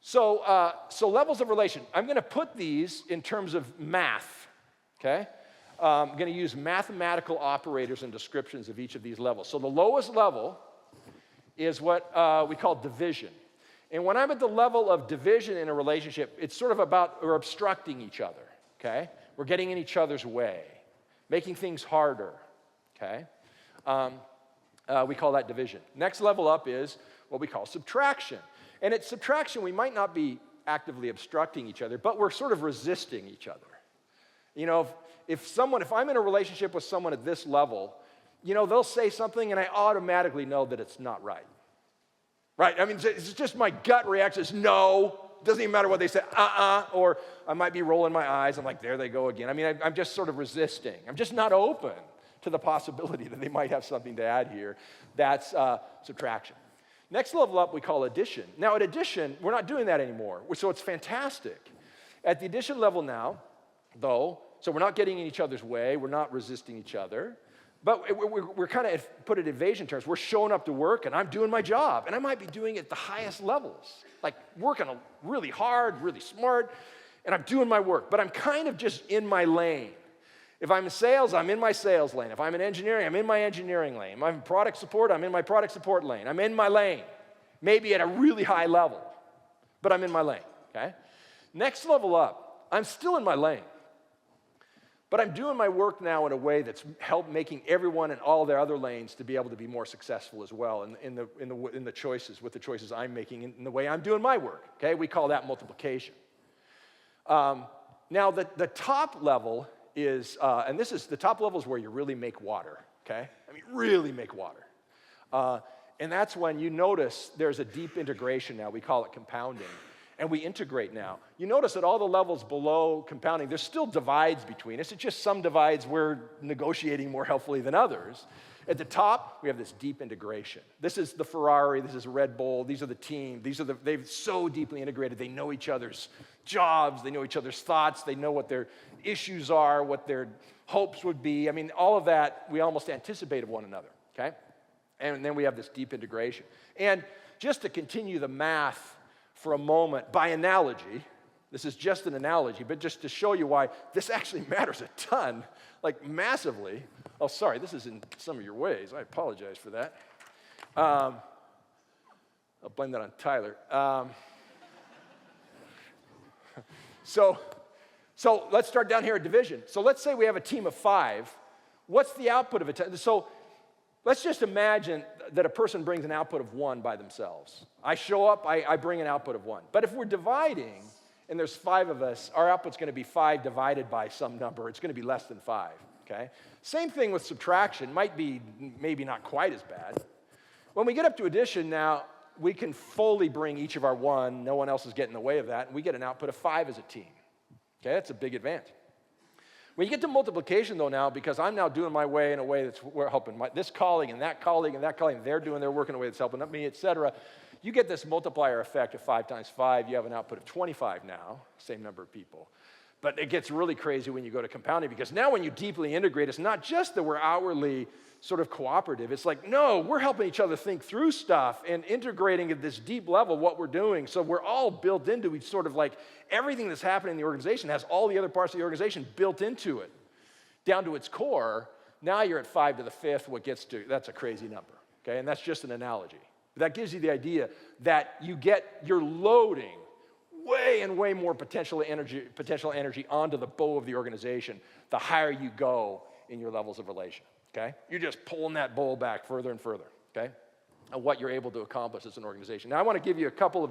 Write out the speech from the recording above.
So levels of relation. I'm going to put these in terms of math, okay? I'm going to use mathematical operators and descriptions of each of these levels. So the lowest level is what we call division. And when I'm at the level of division in a relationship, it's sort of about we're obstructing each other, okay? We're getting in each other's way, making things harder, okay? We call that division. Next level up is what we call subtraction. And at subtraction, we might not be actively obstructing each other, but we're sort of resisting each other. You know, if I'm in a relationship with someone at this level, you know, they'll say something and I automatically know that it's not right. Right? I mean, it's just my gut reaction is no. Doesn't even matter what they say, or I might be rolling my eyes. I'm like, there they go again. I mean, I'm just sort of resisting. I'm just not open to the possibility that they might have something to add here. That's subtraction. Next level up we call addition. Now at addition, we're not doing that anymore, so it's fantastic. At the addition level now, though, so we're not getting in each other's way, we're not resisting each other, but we're kind of, put it in evasion terms, we're showing up to work and I'm doing my job, and I might be doing it at the highest levels, like working really hard, really smart, and I'm doing my work, but I'm kind of just in my lane. If I'm in sales, I'm in my sales lane. If I'm in engineering, I'm in my engineering lane. If I'm in product support, I'm in my product support lane. I'm in my lane, maybe at a really high level, but I'm in my lane, okay? Next level up, I'm still in my lane, but I'm doing my work now in a way that's making everyone in all their other lanes to be able to be more successful as well in the choices, with the choices I'm making in the way I'm doing my work, okay? We call that multiplication. Now, the top level is, and the top level is where you really make water, okay? I mean, really make water. And that's when you notice there's a deep integration now. We call it compounding. And we integrate now. You notice at all the levels below compounding, there's still divides between us. It's just some divides we're negotiating more helpfully than others. At the top, we have this deep integration. This is the Ferrari, this is Red Bull, these are the team, they've so deeply integrated. They know each other's jobs, they know each other's thoughts, they know what their issues are, what their hopes would be. I mean, all of that, we almost anticipate of one another, okay? And then we have this deep integration. And just to continue the math for a moment, by analogy, this is just an analogy, but just to show you why this actually matters a ton, like massively. Oh, sorry, this is in some of your ways. I apologize for that. I'll blame that on Tyler. So let's start down here at division. So let's say we have a team of 5. What's the output of it? So let's just imagine that a person brings an output of 1 by themselves. I show up, I bring an output of 1. But if we're dividing, and there's 5 of us, our output's going to be 5 divided by some number. It's going to be less than 5, okay? Same thing with subtraction. Might be maybe not quite as bad. When we get up to addition now, we can fully bring each of our 1. No one else is getting in the way of that, and we get an output of 5 as a team. Okay, that's a big advantage. When you get to multiplication, though, now, because I'm now doing my way in a way that's helping this colleague and that colleague and that colleague, and they're doing their work in a way that's helping me, et cetera, you get this multiplier effect of 5 times 5. You have an output of 25 now, same number of people. But it gets really crazy when you go to compounding, because now when you deeply integrate, it's not just that we're outwardly sort of cooperative. It's like, no, we're helping each other think through stuff and integrating at this deep level what we're doing. So we're all built into each sort of like everything that's happening in the organization has all the other parts of the organization built into it, down to its core. Now you're at 5 to the 5th, that's a crazy number, okay? And that's just an analogy. That gives you the idea that you're loading way more potential energy onto the bow of the organization the higher you go in your levels of relation, okay? You're just pulling that bowl back further and further, okay? And what you're able to accomplish as an organization. Now I want to give you a couple of